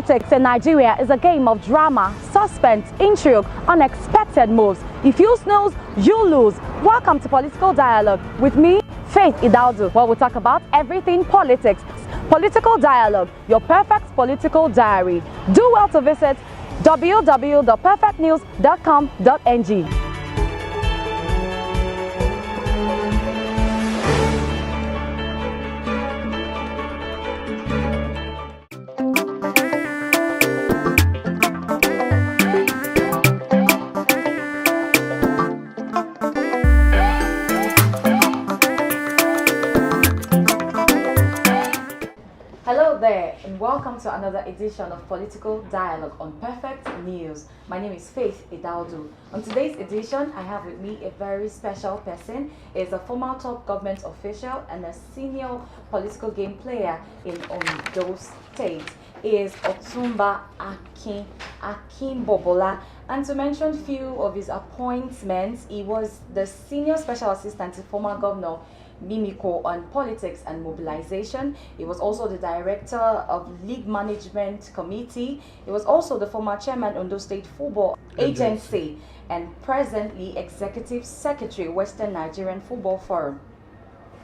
Politics in Nigeria is a game of drama, suspense, intrigue, unexpected moves. If you snooze, you lose. Welcome to Political Dialogue with me, Faith Idaudu, where we talk about everything politics. Political Dialogue, your perfect political diary. Do well to visit www.perfectnews.com.ng. Hello there, and welcome to another edition of Political Dialogue on Perfect News. My name is Faith Idaudu. On today's edition, I have with me a very special person. He is a former top government official and a senior political game player in Ondo-State. He is Otunba Akin Akinbobola. And to mention few of his appointments, he was the senior special assistant to former governor Mimiko on politics and mobilization. He was also the director of League Management Committee. He was also the former chairman Ondo-State Football Agency and presently executive secretary Western Nigerian Football Forum.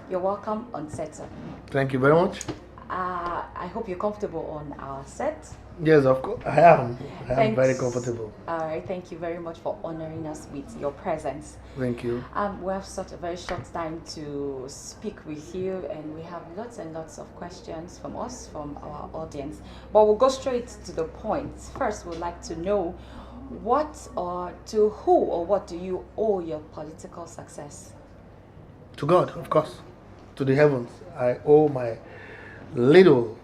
You're welcome on set, sir. Thank you very much. I hope you're comfortable on our set. Yes, of course, I am. I am very comfortable. All right, thank you very much for honoring us with your presence. Thank you. We have such a very short time to speak with you, and we have lots and lots of questions from our audience. But we'll go straight to the point. First, we'd like to know to who or what do you owe your political success? To God, of course. To the heavens. I owe my little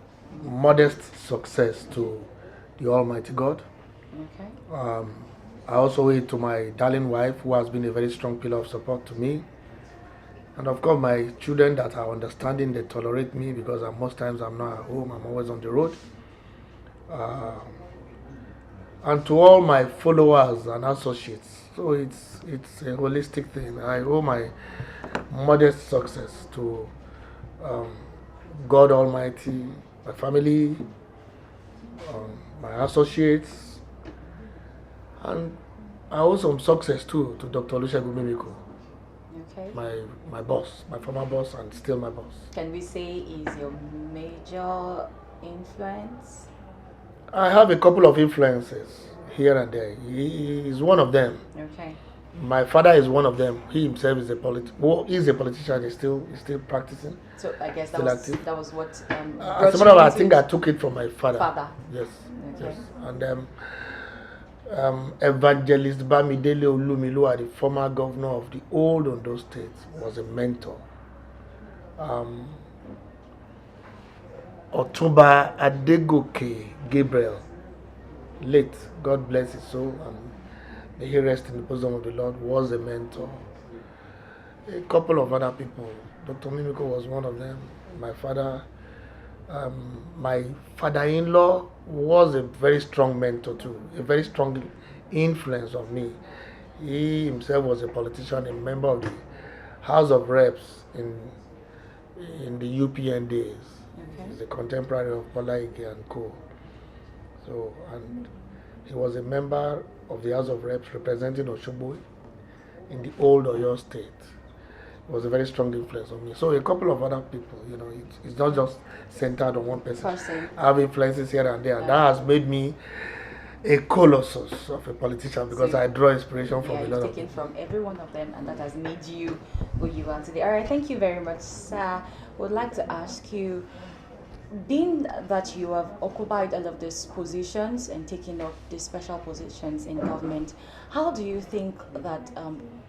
modest success to the Almighty God. Okay. I also owe it to my darling wife, who has been a very strong pillar of support to me. And of course, my children that are understanding, they tolerate me because most times I'm not at home, I'm always on the road. And to all my followers and associates. So it's a holistic thing. I owe my modest success to God Almighty, my family, my associates, and I owe some success too to Dr. Mimiko, okay, my boss, my former boss, and still my boss. Can we say is your major influence? I have a couple of influences here and there. He is one of them. Okay. My father is one of them. He himself is a he's a politician. He's still practicing. So I guess that was what. As a matter of fact, I think I took it from my father. Yes. Okay. Yes. And Evangelist Bamidele Olumilua, the former governor of the old Ondo-State, was a mentor. Otunba Akin Gabriel, late, God bless his soul, and may he rest in the bosom of the Lord, was a mentor. A couple of other people. Dr. Mimiko was one of them. My father-in-law was a very strong mentor too, a very strong influence on me. He himself was a politician, a member of the House of Reps in the UPN days. Okay. He's a contemporary of Bola Ige and Co. So, and he was a member of the House of Reps representing Oshogbo in the old Oyo State. It was a very strong influence on me. So a couple of other people, it's not just centered on one person. I have influences here and there. Yeah. That has made me a colossus of a politician because I draw inspiration from a lot of people. From every one of them, and that has made you who you are today. All right, thank you very much, sir. Would like to ask you, being that you have occupied all of these positions and taken up these special positions in government, how do you think that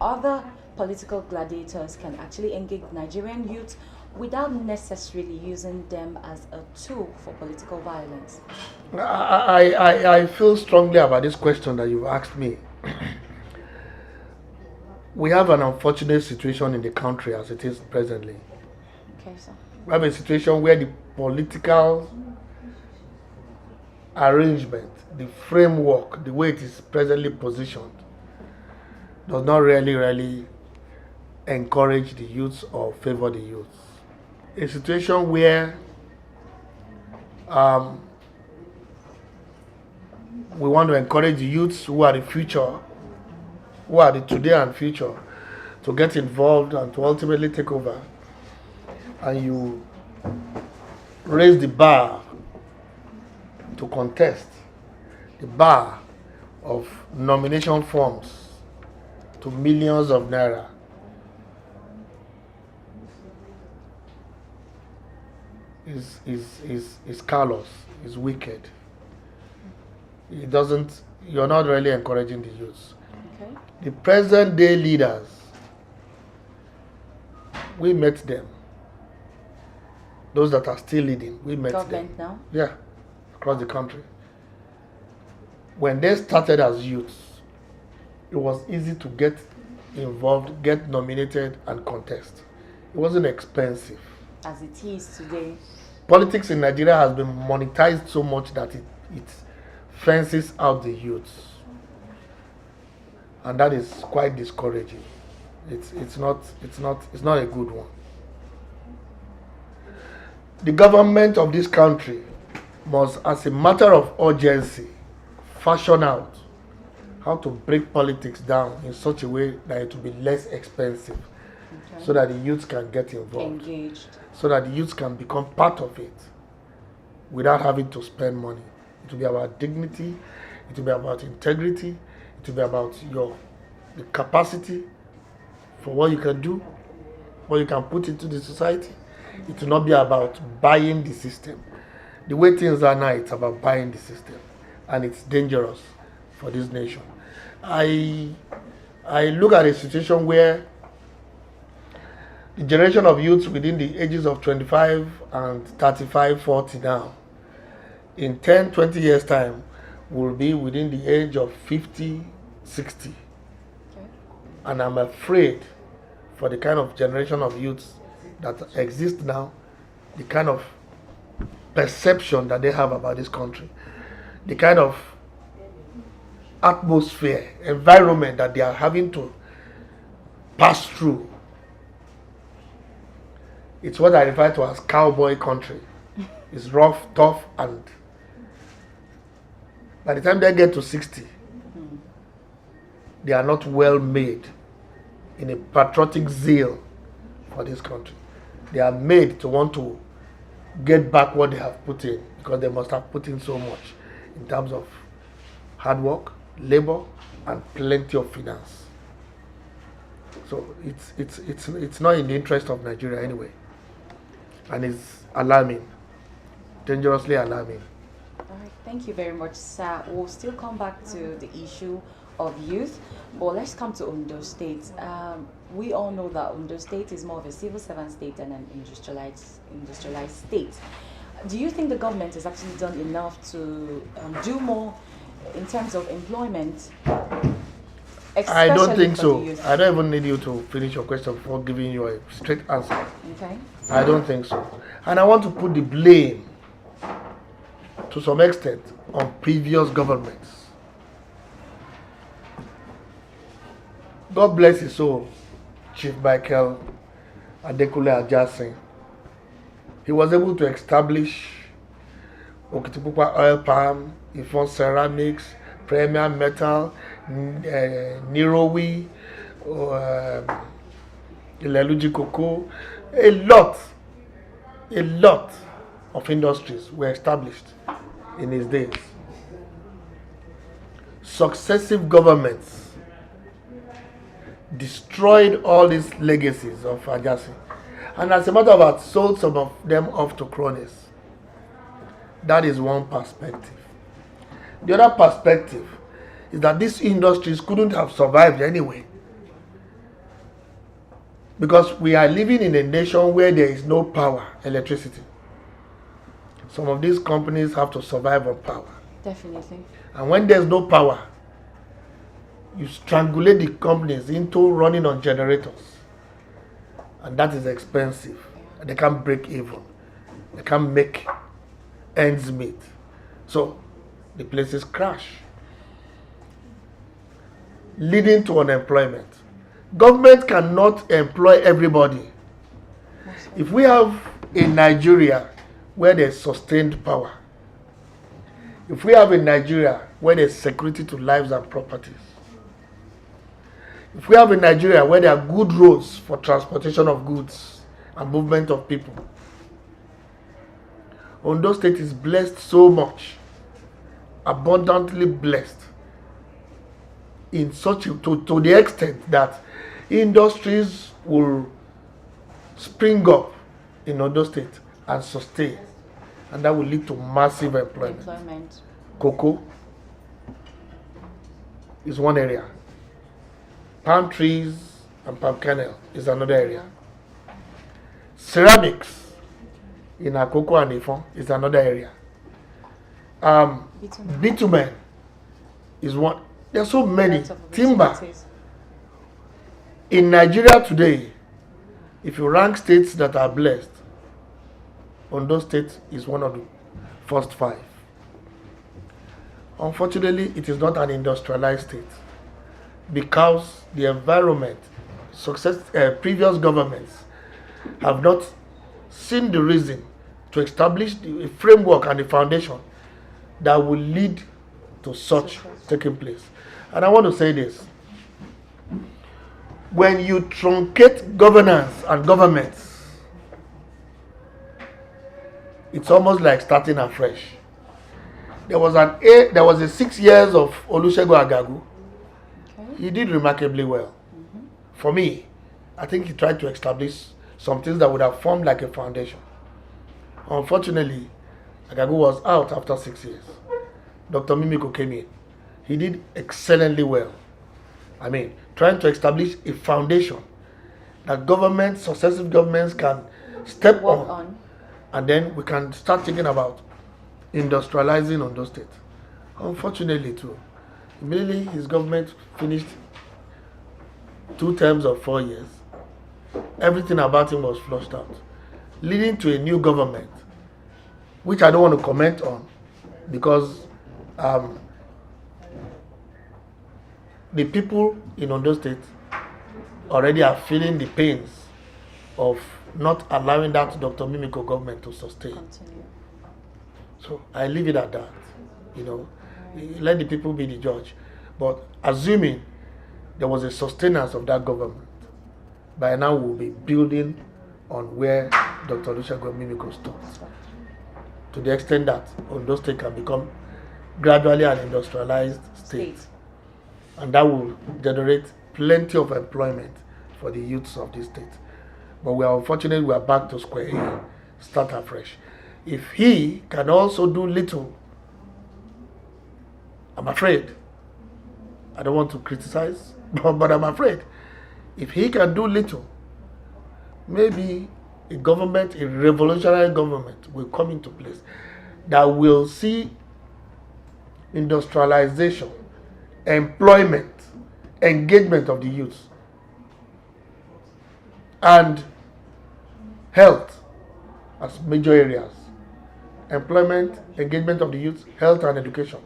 other political gladiators can actually engage Nigerian youth without necessarily using them as a tool for political violence? I feel strongly about this question that you've asked me. We have an unfortunate situation in the country as it is presently. Okay, sir. We have a situation where the political arrangement, the framework, the way it is presently positioned, does not really encourage the youths or favor the youths. A situation where we want to encourage the youths who are the future, who are the today and future, to get involved and to ultimately take over. And you raise the bar to contest, the bar of nomination forms to millions of naira. Is callous, is wicked. It doesn't. You're not really encouraging the youths. Okay. The present day leaders, we met them. Those that are still leading, we met Government them. now? Yeah, across the country. When they started as youths, it was easy to get involved, get nominated, and contest. It wasn't expensive. As it is today. Politics in Nigeria has been monetized so much that it fences out the youths, and that is quite discouraging. It's not a good one. The government of this country must, as a matter of urgency, fashion out how to break politics down in such a way that it will be less expensive, Okay. so that the youths can get involved, Engaged. so that the youths can become part of it without having to spend money. It will be about dignity, it will be about integrity, it will be about the capacity for what you can do, what you can put into the society. It will not be about buying the system. The way things are now, it's about buying the system, and it's dangerous for this nation. I look at a situation where the generation of youths within the ages of 25 and 35, 40 now, in 10, 20 years' time, will be within the age of 50, 60. Okay. And I'm afraid for the kind of generation of youths that exist now, the kind of perception that they have about this country, the kind of atmosphere, environment that they are having to pass through. It's what I refer to as cowboy country. It's rough, tough, and by the time they get to 60, they are not well made in a patriotic zeal for this country. They are made to want to get back what they have put in, because they must have put in so much in terms of hard work, labor, and plenty of finance. So it's not in the interest of Nigeria anyway, and it's alarming, dangerously alarming. All right, thank you very much, sir. We'll still come back to the issue of youth, but let's come to Ondo-State. We all know that Ondo-State is more of a civil servant state than an industrialized state. Do you think the government has actually done enough to do more in terms of employment? I don't think for so. the youth? I don't even need you to finish your question before giving you a straight answer. Okay. I don't think so. And I want to put the blame, to some extent, on previous governments. God bless his soul, Chief Michael Adekunle Ajasin. He was able to establish Okitipupa Oil Palm, Ifon Ceramics, Premier Metal, Nirowi, Ileluji Cocoa. A lot of industries were established in his days. Successive governments destroyed all these legacies of Ajasin, and as a matter of fact, sold some of them off to cronies. That is one perspective. The other perspective is that these industries couldn't have survived anyway, because we are living in a nation where there is no power, electricity. Some of these companies have to survive on power. Definitely. And when there's no power, you strangulate the companies into running on generators. And that is expensive. And they can't break even. They can't make ends meet. So the places crash, leading to unemployment. Government cannot employ everybody. If we have in Nigeria where there's sustained power, If we have a Nigeria where there's security to lives and properties, if we have a Nigeria where there are good roads for transportation of goods and movement of people, Ondo-State is blessed so much, abundantly blessed, in such to the extent that industries will spring up in Ondo-State and sustain, and that will lead to massive employment. Cocoa is one area. Palm trees and palm kernel is another area. Ceramics in Akoko and Ifon is another area. Bitumen is one. There are so many. Timber. In Nigeria today, if you rank states that are blessed, Ondo-State is one of the first 5. Unfortunately, it is not an industrialized state because the environment, previous governments have not seen the reason to establish a framework and a foundation that will lead to such taking place. And I want to say this. When you truncate governance and governments, it's almost like starting afresh. There was a 6 years of Olusegun Agagu. Okay. He did remarkably well. Mm-hmm. For me, I think he tried to establish some things that would have formed like a foundation. Unfortunately, Agagu was out after 6 years. Dr. Mimiko came in. He did excellently well. I mean, trying to establish a foundation that governments, successive governments can step on, and then we can start thinking about industrializing Ondo-State. Unfortunately, too, immediately his government finished 2 terms of 4 years. Everything about him was flushed out, leading to a new government, which I don't want to comment on because the people in Ondo-State already are feeling the pains of not allowing that Dr. Mimiko government to sustain. Continue. So I leave it at that. Let the people be the judge. But assuming there was a sustenance of that government, by now we'll be building on where Dr. Olusegun Mimiko stopped. To the extent that Ondo-State can become gradually an industrialized state. And that will generate plenty of employment for the youths of this state. But we are back to square A, start afresh. If he can also do little, I'm afraid, I don't want to criticize, but I'm afraid, if he can do little, maybe a revolutionary government will come into place that will see industrialization, employment, engagement of the youth, and health as major areas. Employment, engagement of the youth, health and education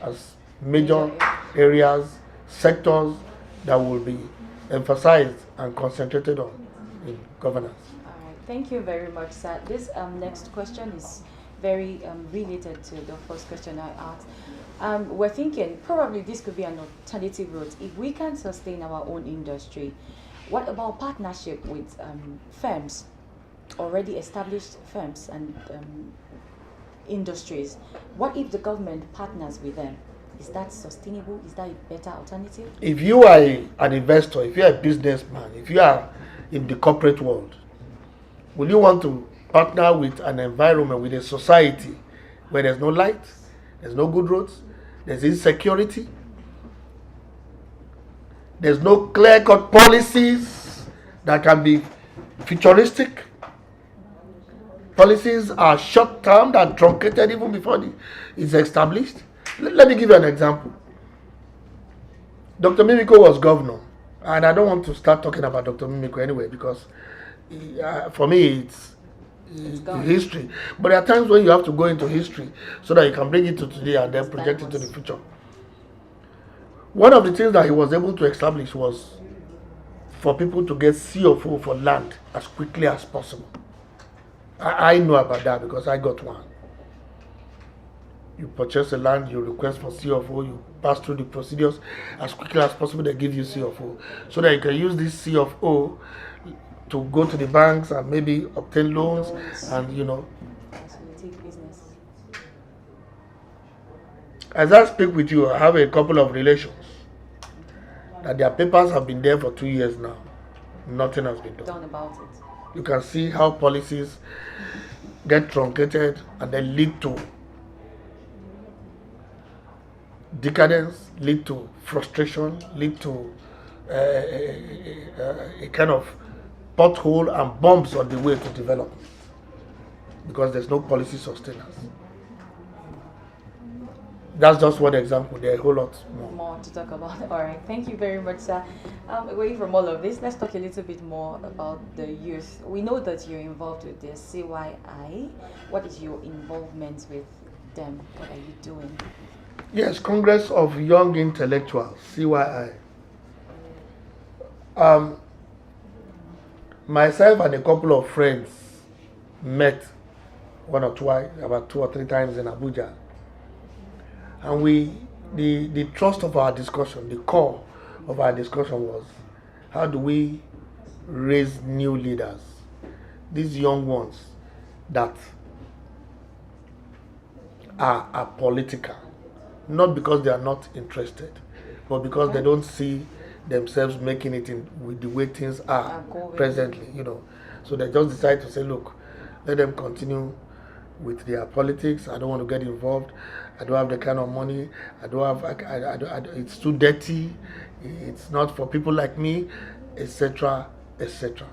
as major areas, sectors that will be emphasized and concentrated on in governance. All right, thank you very much, sir. This next question is very related to the first question I asked. We're thinking probably this could be an alternative route. If we can sustain our own industry, what about partnership with firms, already established firms and industries? What if the government partners with them? Is that sustainable? Is that a better alternative? If you are an investor, if you are a businessman, if you are in the corporate world, will you want to partner with an environment, with a society where there's no light, there's no good roads, there's insecurity, there's no clear-cut policies that can be futuristic? Policies are short-term and truncated even before it's established. Let me give you an example. Dr. Mimiko was governor, and I don't want to start talking about Dr. Mimiko anyway because for me it's history. But there are times when you have to go into history so that you can bring it to today and then project it to the future. One of the things that he was able to establish was for people to get CFO for land as quickly as possible. I know about that because I got one. You purchase a land, you request for CFO, you pass through the procedures as quickly as possible. They give you CFO so that you can use this CFO to go to the banks and maybe obtain loans and facilitate business. As I speak with you, I have a couple of relations that their papers have been there for 2 years now. Nothing has been done about it. You can see how policies get truncated and then lead to decadence, lead to frustration, lead to a kind of pothole and bumps on the way to development because there's no policy sustenance. That's just one example. There are a whole lot more to talk about. All right, thank you very much, sir. Away from all of this, let's talk a little bit more about the youth. We know that you're involved with the CYI. What is your involvement with them? What are you doing? Yes, Congress of Young Intellectuals, CYI. Myself and a couple of friends met about 2 or 3 times in Abuja. And the thrust of our discussion, the core of our discussion was, how do we raise new leaders, these young ones that are political, not because they are not interested, but because they don't see themselves making it in with the way things are presently, So they just decide to say, look, let them continue with their politics. I don't want to get involved. I don't have the kind of money. I don't have. It's too dirty. It's not for people like me, etc., etc.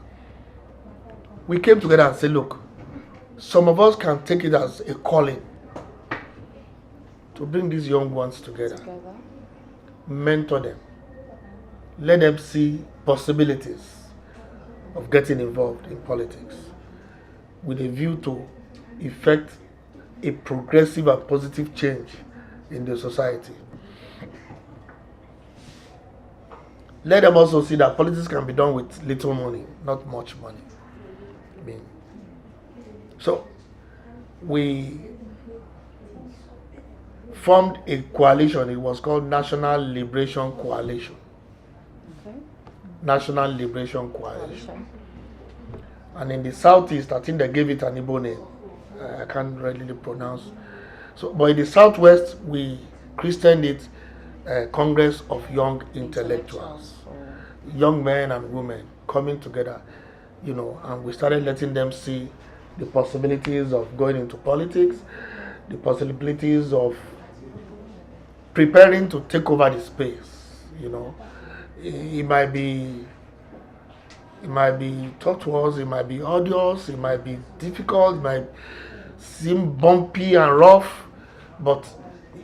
We came together and said, look, some of us can take it as a calling to bring these young ones together, mentor them, let them see possibilities of getting involved in politics with a view to effect a progressive and positive change in the society. Let them also see that politics can be done with little money, not much money. So we formed a coalition. It was called National Liberation Coalition. Okay. National Liberation Coalition. And in the southeast, I think they gave it an Igbo name. I can't really pronounce. So, but in the southwest, we christened it Congress of Young Intellectuals. Young men and women coming together, and we started letting them see the possibilities of going into politics, the possibilities of preparing to take over the space. It might be tortuous, it might be odious, it might be difficult, it might seem bumpy and rough, but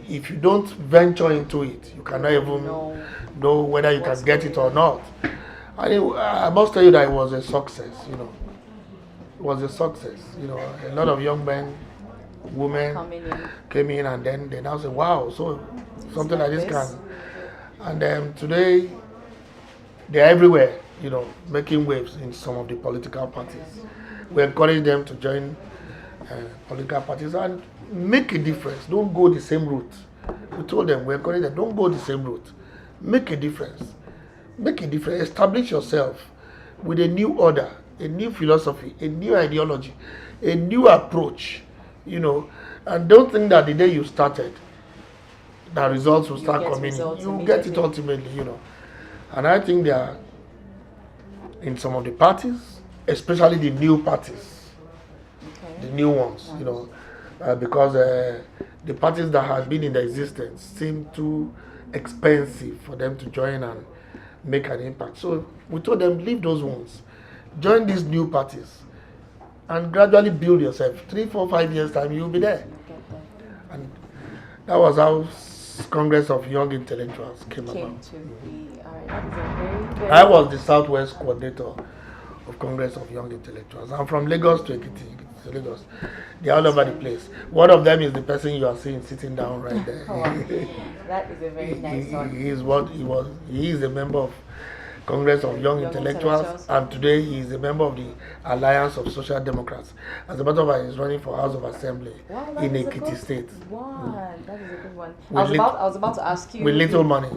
if you don't venture into it, you cannot even know whether you can get it or not. I must tell you that it was a success. It was a success. A lot of young men, women came in, and then they now say, "Wow, so something like this can." And today, they're everywhere. Making waves in some of the political parties. We encourage them to join political parties and make a difference. Don't go the same route. We told them, we encourage them, don't go the same route. Make a difference. Make a difference. Establish yourself with a new order, a new philosophy, a new ideology, a new approach, and don't think that the day you started, the results will start coming. You get it ultimately, And I think they are in some of the parties, especially the new parties, the new ones, because the parties that have been in existence seem too expensive for them to join and make an impact. So we told them, leave those ones, join these new parties, and gradually build yourself. 3, 4, 5 years time, you'll be there. And that was how Congress of Young Intellectuals came about. I was the Southwest coordinator of Congress of Young Intellectuals. I'm from Lagos to Ekiti. Lagos. They're all over the place. One of them is the person you are seeing sitting down right there. That is a very nice one. He is a member of Congress of Young Young Intellectuals, Intellectuals. and today he is a member of the Alliance of Social Democrats. As a matter of fact, he's running for House of Assembly Wow, that in is a Ekiti good State. one. That is a good one. With I was about to ask you with little money.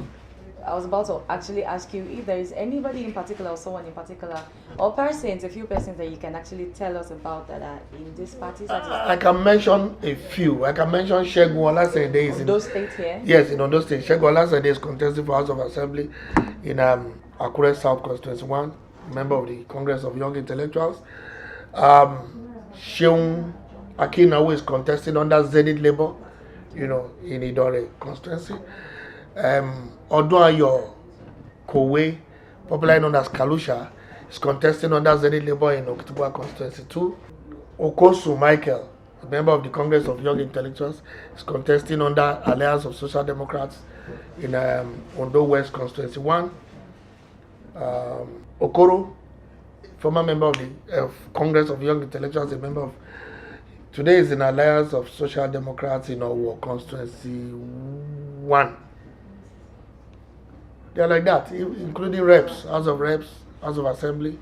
I was about to actually ask you if there is anybody in particular or someone in particular or persons, a few persons that you can actually tell us about that are in this party. I can mention a few. I can mention Segun Olasede is in Ondo-State here. Yes, in Ondo-State. Segun Olasede is contesting for House of Assembly in Akure South Constituency 1, member of the Congress of Young Intellectuals. Otunba Akin Akinbobola is contesting under Zenith Labour, in Idaudu constituency. Odunayo Kowe, popularly known as Kalusha, is contesting under Zenith Labour in Otunba constituency 2. Okosu Michael, a member of the Congress of Young Intellectuals, is contesting under Alliance of Social Democrats in Ondo-West constituency 1. Okoro, former member of the Congress of Young Intellectuals, a member of today is in Alliance of Social Democrats in Owo constituency 1. They are like that, including reps, House of Reps, House of Assembly,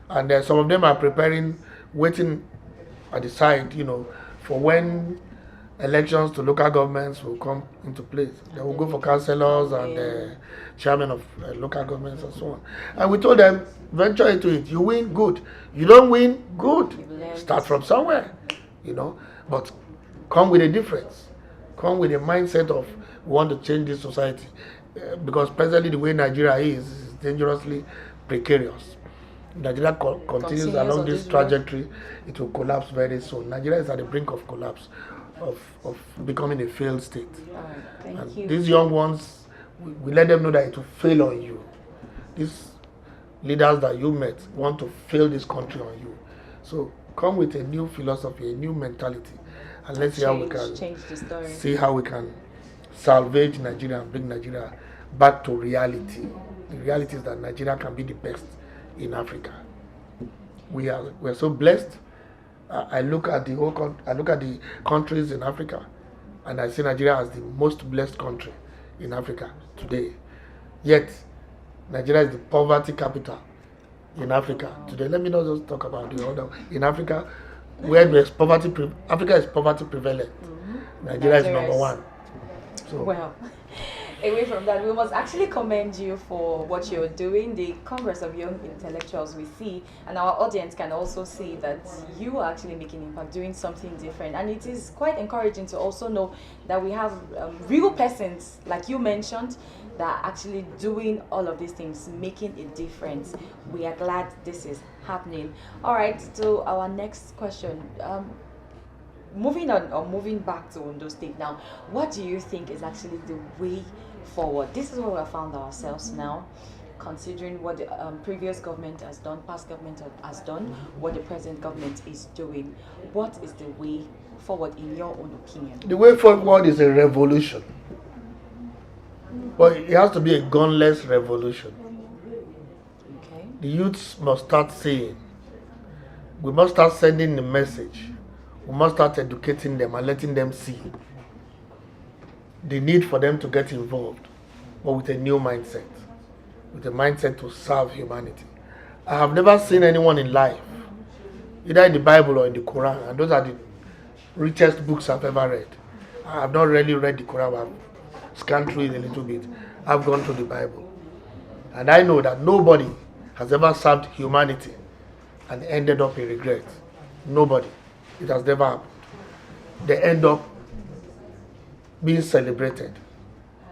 and some of them are preparing, waiting at the side, for when elections to local governments will come into place. They will go for councillors and chairmen of local governments and so on. And we told them, venture into it. You win, good. You don't win, good. Start from somewhere, But come with a difference. Come with a mindset of we want to change this society. Because presently the way Nigeria is dangerously precarious. Nigeria continues along this trajectory, it will collapse very soon. Nigeria is at the brink of collapse, of becoming a failed state. Thank you. These young ones, we let them know that it will fail on you. These leaders that you met want to fail this country on you. So come with a new philosophy, a new mentality, and let's see how we can salvage Nigeria and bring Nigeria back to reality. The reality is that Nigeria can be the best in Africa. We're so blessed. I look at the countries in Africa, and I see Nigeria as the most blessed country in Africa today. Yet Nigeria is the poverty capital in Africa today. Let me not just talk about the other. In Africa, where there's poverty, Africa is poverty prevalent. Nigeria is number one. So, well, away from that, we must actually commend you for what you're doing. The Congress of Young Intellectuals, we see, and our audience can also see that you are actually making impact, doing something different. And it is quite encouraging to also know that we have real persons, like you mentioned, that are actually doing all of these things, making a difference. We are glad this is happening. All right, to our next question. Moving on, or moving back to Ondo-State now, what do you think is actually the way forward? This is where we have found ourselves now, considering what the previous government has done, past government has done, what the present government is doing. What is the way forward in your own opinion? The way forward is a revolution. But it has to be a gunless revolution. Okay. The youths must start saying, we must start sending the message. We must start educating them and letting them see the need for them to get involved, but with a new mindset, with a mindset to serve humanity. I have never seen anyone in life, either in the Bible or in the Quran, and those are the richest books I've ever read. I have not really read the Quran, but I've scanned through it a little bit. I've gone through the Bible. And I know that nobody has ever served humanity and ended up in regret. Nobody. It has never happened. They end up being celebrated,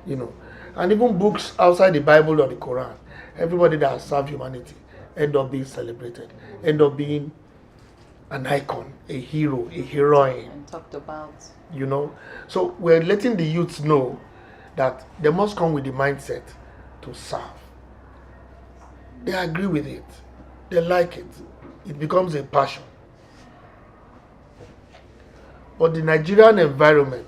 And even books outside the Bible or the Quran, everybody that has served humanity end up being celebrated, end up being an icon, a hero, a heroine. And talked about. So we're letting the youths know that they must come with the mindset to serve. They agree with it. They like it. It becomes a passion. But the Nigerian environment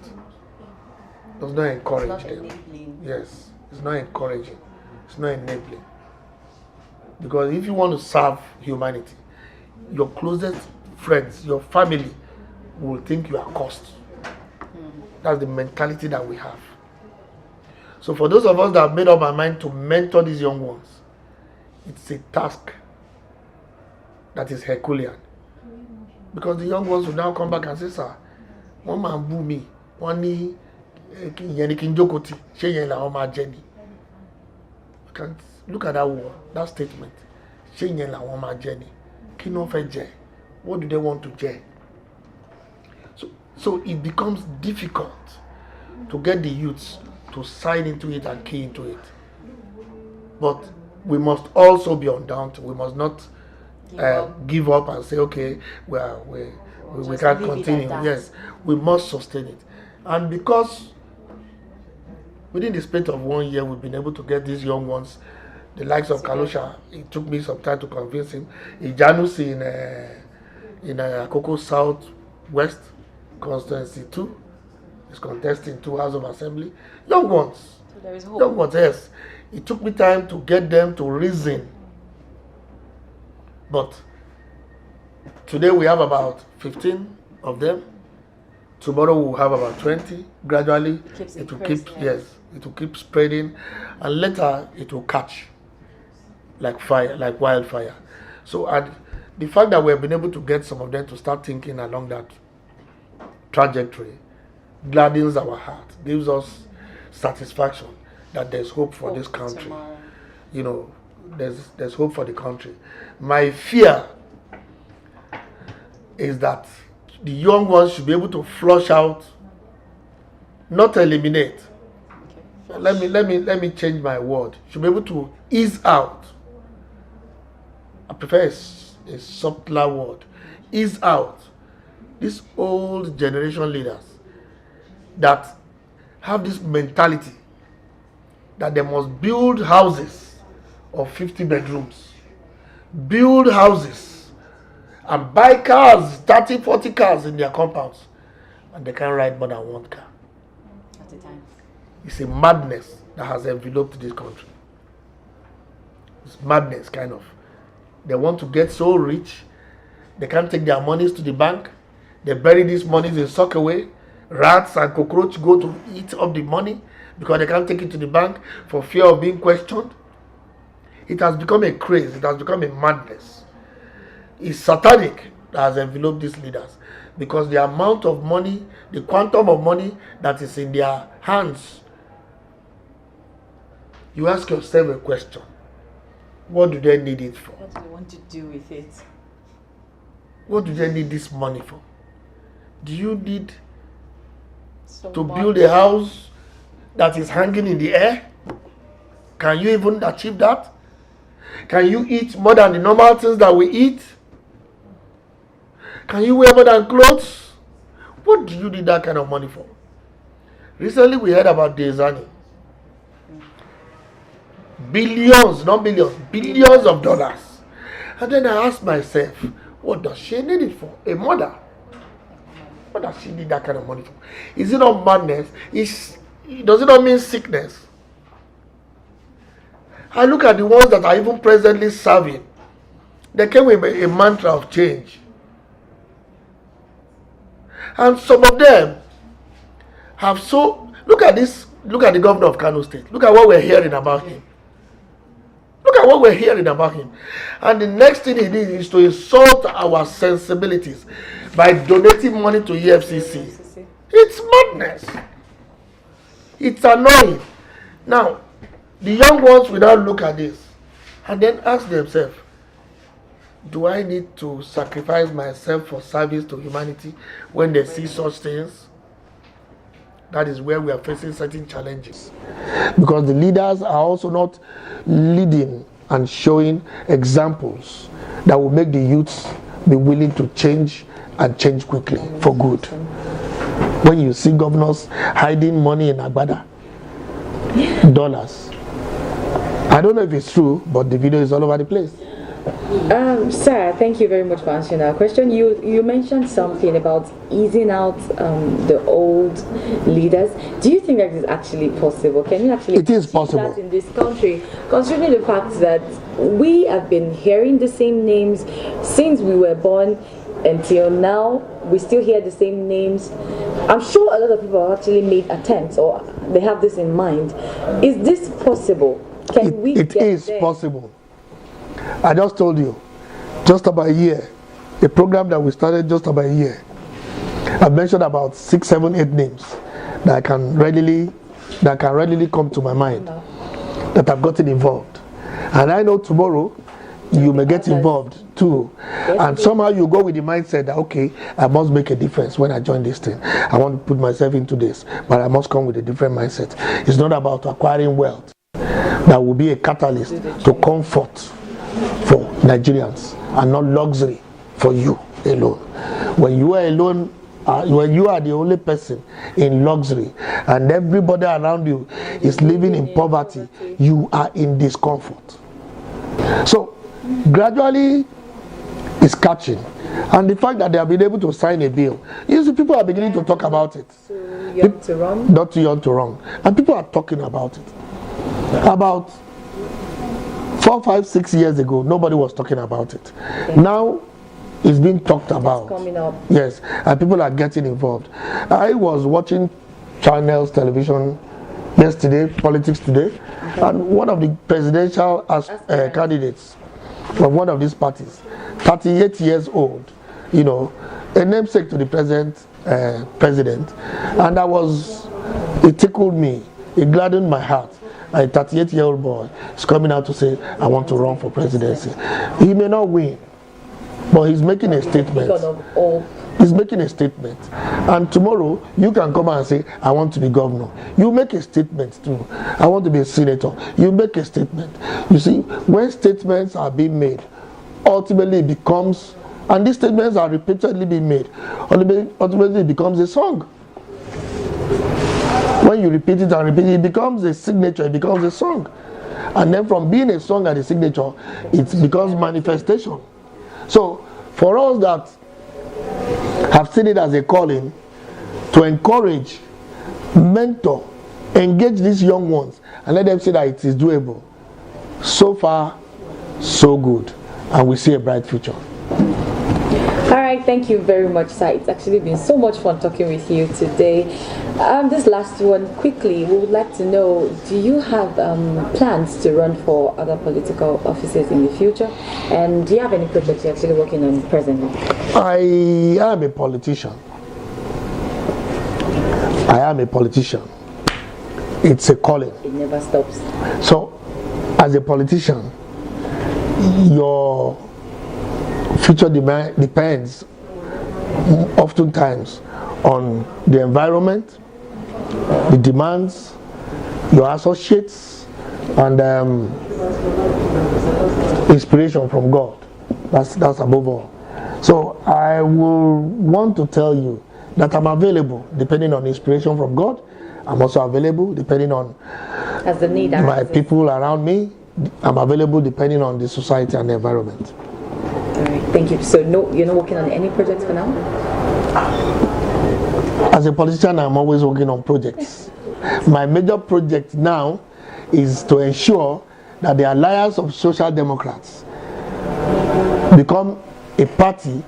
does not encourage them. Yes, it's not encouraging. It's not enabling. Because if you want to serve humanity, your closest friends, your family will think you are cost. That's the mentality that we have. So for those of us that have made up our mind to mentor these young ones, it's a task that is Herculean. Because the young ones will now come back and say, sir, one man boo me, one knee, look at that word, that statement. What do they want to jẹ? So it becomes difficult to get the youths to sign into it and key into it. But we must also be undaunted. We must not give up and say, okay, we can't continue. Yes, we must sustain it. And because within the space of 1 year, we've been able to get these young ones, the likes of Kalosha, it took me some time to convince him. Ijanusi in Akoko South West Constituency 2 is contesting 2 House of Assembly. Young ones. So there is hope. Young ones, yes. It took me time to get them to reason. But today we have about 15 of them. Tomorrow we'll have about 20. Gradually it will keep spreading, and later it will catch like fire, like wildfire. So the fact that we have been able to get some of them to start thinking along that trajectory gladdens our heart, gives us satisfaction that there's hope for this country. Tomorrow. You know, there's hope for the country. My fear is that the young ones should be able to flush out, not eliminate. Okay. Let me change my word. Should be able to ease out. I prefer a subtler word. Ease out these old generation leaders that have this mentality that they must build houses of 50 bedrooms, build houses, and buy cars, 30, 40 cars in their compounds, and they can't ride more than 1 car. At a time. It's a madness that has enveloped this country. It's madness, kind of. They want to get so rich, they can't take their monies to the bank. They bury these monies in sock away. Rats and cockroaches go to eat up the money because they can't take it to the bank for fear of being questioned. It has become a craze. It has become a madness. It's satanic that has enveloped these leaders because the amount of money, the quantum of money that is in their hands. You ask yourself a question. What do they need it for? What do they want to do with it? What do they need this money for? Do you need to build a house that is hanging in the air? Can you even achieve that? Can you eat more than the normal things that we eat? Can you wear more than clothes? What do you need that kind of money for? Recently we heard about Dezani. Billions, not millions, billions of dollars. And then I asked myself, what does she need it for? A mother. What does she need that kind of money for? Is it not madness? Does it not mean sickness? I look at the ones that are even presently serving. They came with a mantra of change. And some of them have look at this, look at the governor of Kano State. Look at what we're hearing about him. Look at what we're hearing about him. And the next thing he did is to insult our sensibilities by donating money to EFCC. It's madness. It's annoying. Now, the young ones will now look at this and then ask themselves, do I need to sacrifice myself for service to humanity when they see such things? That is where we are facing certain challenges. Because the leaders are also not leading and showing examples that will make the youths be willing to change and change quickly for good. When you see governors hiding money in Agbada, dollars. I don't know if it's true, but the video is all over the place. Sir, thank you very much for answering our question. You mentioned something about easing out the old leaders. Do you think that is actually possible? Can you actually It is possible that in this country, considering the fact that we have been hearing the same names since we were born until now? We still hear the same names. I'm sure a lot of people have actually made attempts, or they have this in mind. Is this possible? Can we It get is there? possible. I just told you, just about a year, a program that we started just about a year. I mentioned about 6, 7, 8 names that can readily come to my mind that have gotten involved. And I know tomorrow you may get involved too. And somehow you go with the mindset that, okay, I must make a difference when I join this thing. I want to put myself into this, but I must come with a different mindset. It's not about acquiring wealth that will be a catalyst to comfort for Nigerians and not luxury for you alone. When you are alone, when you are the only person in luxury and everybody around you is living in poverty, you are in discomfort. So gradually it's catching, and the fact that they have been able to sign a bill, you see, people are beginning to talk about it. Too young to run? Not too young to run, and people are talking about it. About 4, 5, 6 years ago, nobody was talking about it. Now it's being talked about. It's coming up. Yes, and people are getting involved. I was watching channels, television yesterday, Politics Today, and one of the presidential candidates from one of these parties, 38 years old, you know, a namesake to the president, and it tickled me, it gladdened my heart. A 38-year-old boy is coming out to say, I want to run for presidency. He may not win, but he's making a statement. He's making a statement. And tomorrow, you can come and say, I want to be governor. You make a statement too. I want to be a senator. You make a statement. You see, when statements are being made, ultimately it becomes, and these statements are repeatedly being made, ultimately it becomes a song. When you repeat it and repeat it, it becomes a signature, it becomes a song. And then from being a song and a signature, it becomes manifestation. So, for us that have seen it as a calling to encourage, mentor, engage these young ones and let them see that it is doable. So far, so good. And we see a bright future. All right, thank you very much, sir. It's actually been so much fun talking with you today. This last one, quickly, we would like to know, do you have plans to run for other political offices in the future? And do you have any projects you're actually working on presently? I am a politician. It's a calling. It never stops. So, as a politician, your future depends oftentimes on the environment, the demands, your associates, and inspiration from God. That's above all. So I will want to tell you that I'm available depending on inspiration from God. I'm also available depending on as the need my people around me. I'm available depending on the society and the environment. All right, thank you. So no, you're not working on any projects for now? As a politician, I'm always working on projects. My major project now is to ensure that the Alliance of Social Democrats become a party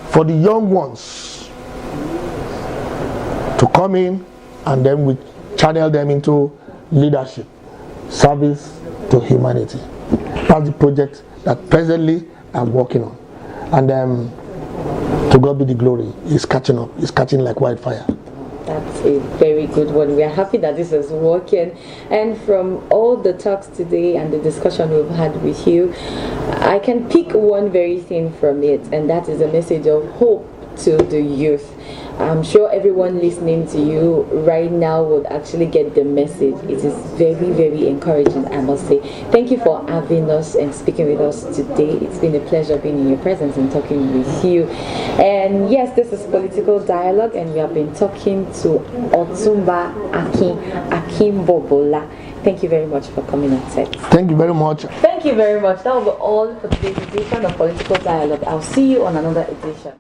for the young ones to come in, and then we channel them into leadership, service to humanity. That's the project that presently I'm working on. And to God be the glory, it's catching up, it's catching like wildfire. That's a very good one. We are happy that this is working. And from all the talks today and the discussion we've had with you, I can pick one very thing from it, and that is a message of hope to the youth. I'm sure everyone listening to you right now would actually get the message. It is very, very encouraging, I must say. Thank you for having us and speaking with us today. It's been a pleasure being in your presence and talking with you. And yes, this is Political Dialogue, and we have been talking to Otunba Akin Akinbobola. Thank you very much for coming on set. Thank you very much. Thank you very much. That will be all for today's edition of Political Dialogue. I'll see you on another edition.